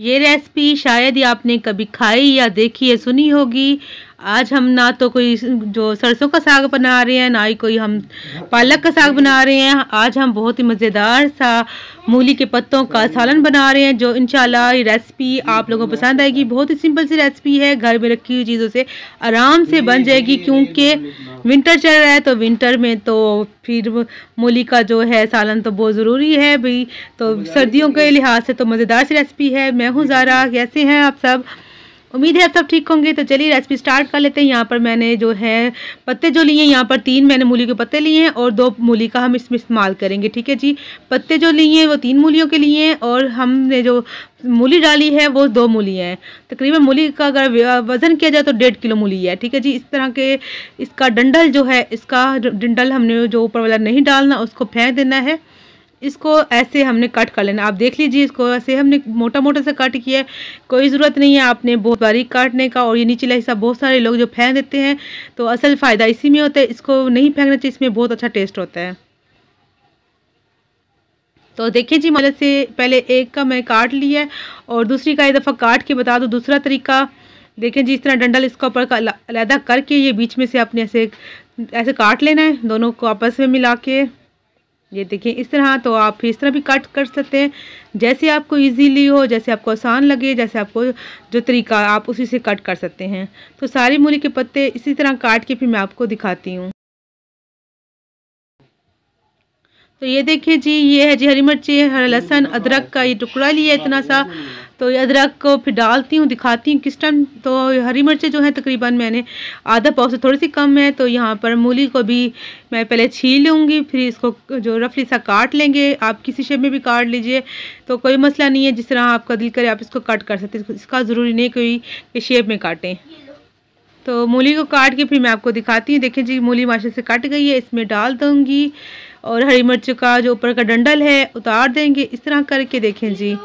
ये रेसिपी शायद ही आपने कभी खाई या देखी या सुनी होगी। आज हम ना तो कोई जो सरसों का साग बना रहे हैं, ना ही कोई हम पालक का साग बना रहे हैं। आज हम बहुत ही मज़ेदार सा मूली के पत्तों का सालन बना रहे हैं, जो इंशाल्लाह ये रेसिपी आप लोगों को पसंद आएगी। बहुत ही सिंपल सी रेसिपी है, घर में रखी हुई चीज़ों से आराम से बन जाएगी। क्योंकि विंटर चल रहा है तो विंटर में तो फिर मूली का जो है सालन तो बहुत ज़रूरी है भाई। तो सर्दियों के लिहाज से तो मज़ेदार सी रेसिपी है। मैं हूँ ज़ारा, कैसे हैं आप सब? उम्मीद है आप सब ठीक होंगे। तो चलिए रेसिपी स्टार्ट कर लेते हैं। यहाँ पर मैंने जो है पत्ते जो लिए हैं, यहाँ पर 3 मैंने मूली के पत्ते लिए हैं और 2 मूली का हम इसमें इस्तेमाल करेंगे। ठीक है जी। पत्ते जो लिए हैं वो 3 मूलियों के लिए हैं और हमने जो मूली डाली है वो 2 मूली हैं। तकरीबन मूली का अगर वज़न किया जाए तो 1.5 किलो मूली है। ठीक है जी। इस तरह के इसका डंडल जो है, इसका डंडल हमने जो ऊपर वाला नहीं डालना, उसको फेंक देना है। इसको ऐसे हमने कट कर लेना। आप देख लीजिए, इसको ऐसे हमने मोटा मोटा सा कट किया है। कोई ज़रूरत नहीं है आपने बहुत बारीक काटने का। और ये निचला हिस्सा बहुत सारे लोग जो फेंक देते हैं, तो असल फ़ायदा इसी में होता है। इसको नहीं फेंकना चाहिए, इसमें बहुत अच्छा टेस्ट होता है। तो देखिए जी, मतलब से पहले एक का मैं काट लिया है और दूसरी का एक दफ़ा काट के बता दूँ दूसरा तरीका। देखिए जी, इस तरह डंडल इसका ऊपर का अलहदा करके ये बीच में से आपने ऐसे काट लेना है, दोनों को आपस में मिला के। ये देखिए इस तरह। तो आप इस तरह भी कट कर सकते हैं, जैसे आपको इजीली हो, जैसे आपको आसान लगे, जैसे आपको जो तरीका आप उसी से कट कर सकते हैं। तो सारी मूली के पत्ते इसी तरह काट के फिर मैं आपको दिखाती हूँ। तो ये देखिए जी, ये है जी हरी मिर्ची, हरा लहसुन, अदरक का ये टुकड़ा लिया इतना सा। तो ये अदरक को फिर डालती हूँ, दिखाती हूँ किस टाइम। तो हरी मिर्ची जो है तकरीबन मैंने आधा पाव से थोड़ी सी कम है। तो यहाँ पर मूली को भी मैं पहले छील लूँगी, फिर इसको जो रफली सा काट लेंगे। आप किसी शेप में भी काट लीजिए, तो कोई मसला नहीं है। जिस तरह आपका दिल करे आप इसको कट कर सकते हैं। इसका ज़रूरी नहीं कोई शेप में काटें। तो मूली को काट के फिर मैं आपको दिखाती हूँ। देखिए जी, मूली माशा से कट गई है, इसमें डाल दूँगी और हरी मिर्च का जो ऊपर का डंडल है उतार देंगे इस तरह करके। देखें जी,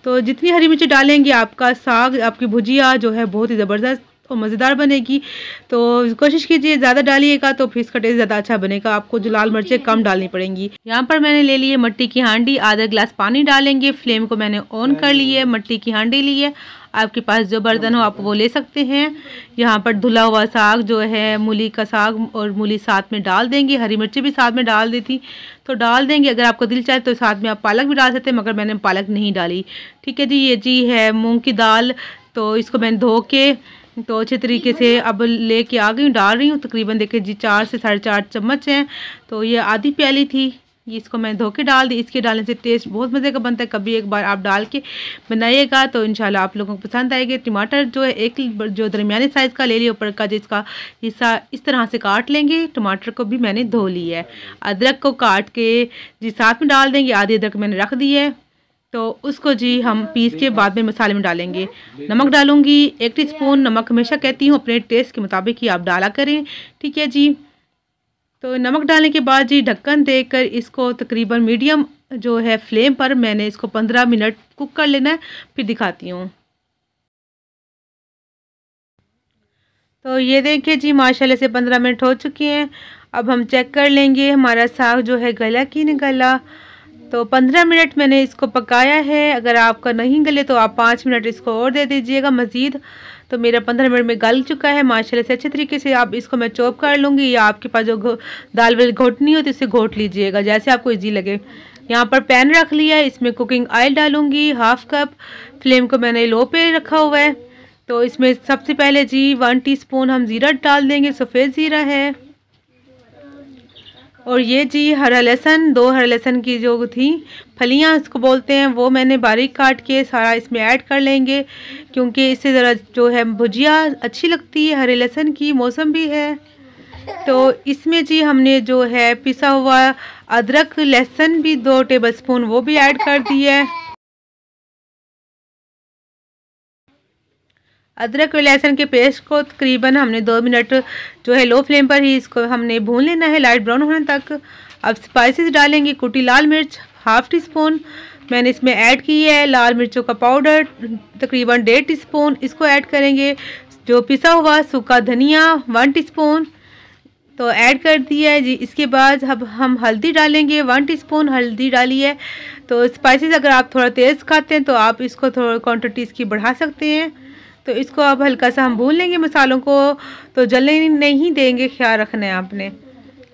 तो जितनी हरी मिर्च डालेंगे आपका साग, आपकी भुजिया जो है बहुत ही ज़बरदस्त और मज़ेदार बनेगी। तो कोशिश कीजिए ज़्यादा डालिएगा तो फिर इसका टेस्ट ज़्यादा अच्छा बनेगा। आपको जो लाल मिर्चें कम डालनी पड़ेंगी। यहाँ पर मैंने ले ली है मट्टी की हांडी, आधा गिलास पानी डालेंगे। फ्लेम को मैंने ऑन कर ली है, मट्टी की हांडी ली है। आपके पास जो बर्तन हो आप वो ले सकते हैं। यहाँ पर धुला हुआ साग जो है, मूली का साग और मूली साथ में डाल देंगे। हरी मिर्ची भी साथ में डाल दी थी तो डाल देंगे। अगर आपको दिल चाहे तो साथ में आप पालक भी डाल सकते हैं, मगर मैंने पालक नहीं डाली। ठीक है जी। ये जी है मूंग की दाल, तो इसको मैंने धो के तो अच्छे तरीके से अब लेके आ गई हूँ, डाल रही हूँ। तकरीबन देखिए जी 4 से 4.5 चम्मच हैं। तो ये आधी प्याली थी, ये इसको मैं धो के डाल दी। इसके डालने से टेस्ट बहुत मज़े का बनता है। कभी एक बार आप डाल के बनाइएगा तो इंशाल्लाह आप लोगों को पसंद आएगी। टमाटर जो है एक जो दरमियाने साइज़ का ले लिया, ऊपर का जिसका हिस्सा इस तरह से काट लेंगे। टमाटर को भी मैंने धो लिया है। अदरक को काट के जी साथ में डाल देंगे। आधी अदरक मैंने रख दी है, तो उसको जी हम पीस के बाद में मसाले में डालेंगे। नमक डालूंगी 1 टीस्पून। नमक हमेशा कहती हूँ अपने टेस्ट के मुताबिक ही आप डाला करें। ठीक है जी। तो नमक डालने के बाद जी ढक्कन देकर इसको तकरीबन मीडियम जो है फ्लेम पर मैंने इसको 15 मिनट कुक कर लेना है, फिर दिखाती हूँ। तो ये देखिए जी, माशाल्लाह से 15 मिनट हो चुके हैं। अब हम चेक कर लेंगे हमारा साग जो है गला कि नहीं गला। तो 15 मिनट मैंने इसको पकाया है। अगर आपका नहीं गले तो आप 5 मिनट इसको और दे दीजिएगा मज़ीद। तो मेरा 15 मिनट में गल चुका है माशाल्लाह से अच्छे तरीके से। आप इसको मैं चॉप कर लूँगी, या आपके पास जो दाल वाली घोटनी होती है उससे घोट लीजिएगा, जैसे आपको ईजी लगे। यहाँ पर पैन रख लिया है, इसमें कुकिंग ऑयल डालूँगी 1/2 कप। फ्लेम को मैंने लो पे रखा हुआ है। तो इसमें सबसे पहले जी 1 टीस्पून हम ज़ीरा डाल देंगे, सफ़ेद ज़ीरा है। और ये जी हरा लहसुन, 2 हरा लहसुन की जो थी फलियां इसको बोलते हैं, वो मैंने बारीक काट के सारा इसमें ऐड कर लेंगे। क्योंकि इससे ज़रा जो है भुजिया अच्छी लगती है। हरे लहसुन की मौसम भी है। तो इसमें जी हमने जो है पिसा हुआ अदरक लहसुन भी 2 टेबलस्पून वो भी ऐड कर दिया है। अदरक और लहसुन के पेस्ट को तकरीबन हमने 2 मिनट जो है लो फ्लेम पर ही इसको हमने भून लेना है, लाइट ब्राउन होने तक। अब स्पाइसेस डालेंगे। कुटी लाल मिर्च 1/2 टीस्पून मैंने इसमें ऐड की है। लाल मिर्चों का पाउडर तकरीबन 1.5 टीस्पून इसको ऐड करेंगे। जो पिसा हुआ सूखा धनिया 1 टीस्पून। तो ऐड कर दिया है जी। इसके बाद अब हम हल्दी डालेंगे, 1 टीस्पून हल्दी डाली है। तो स्पाइसेस अगर आप थोड़ा तेज़ खाते हैं तो आप इसको थोड़ा क्वांटिटी इसकी बढ़ा सकते हैं। तो इसको अब हल्का सा हम भून लेंगे मसालों को, तो जलने नहीं देंगे, ख्याल रखना है आपने।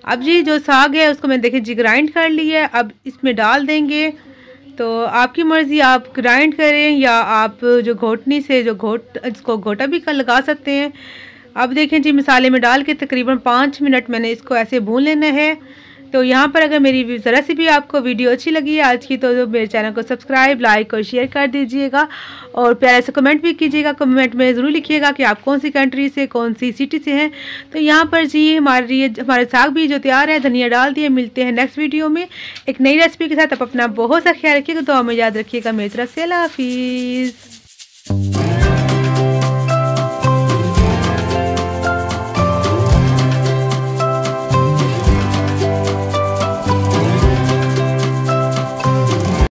अब जी जो साग है उसको मैंने देखिए जी ग्राइंड कर लिया है, अब इसमें डाल देंगे। तो आपकी मर्ज़ी, आप ग्राइंड करें या आप जो घोटनी से इसको घोटा भी लगा सकते हैं। अब देखें जी मसाले में डाल के तकरीबन 5 मिनट मैंने इसको ऐसे भून लेना है। तो यहाँ पर अगर मेरी ज़रा सी भी आपको वीडियो अच्छी लगी है आज की, तो मेरे चैनल को सब्सक्राइब, लाइक और शेयर कर दीजिएगा और प्यारे से कमेंट भी कीजिएगा। कमेंट में ज़रूर लिखिएगा कि आप कौन सी कंट्री से, कौन सी सिटी से हैं। तो यहाँ पर जी हमारे साग भी जो तैयार है, धनिया डाल दिए। मिलते हैं नेक्स्ट वीडियो में एक नई रेसिपी के साथ। आप अपना बहुत सा ख्याल रखिएगा, तो हमें याद रखिएगा। मेरी तरफ से अल्लाह हाफिज़।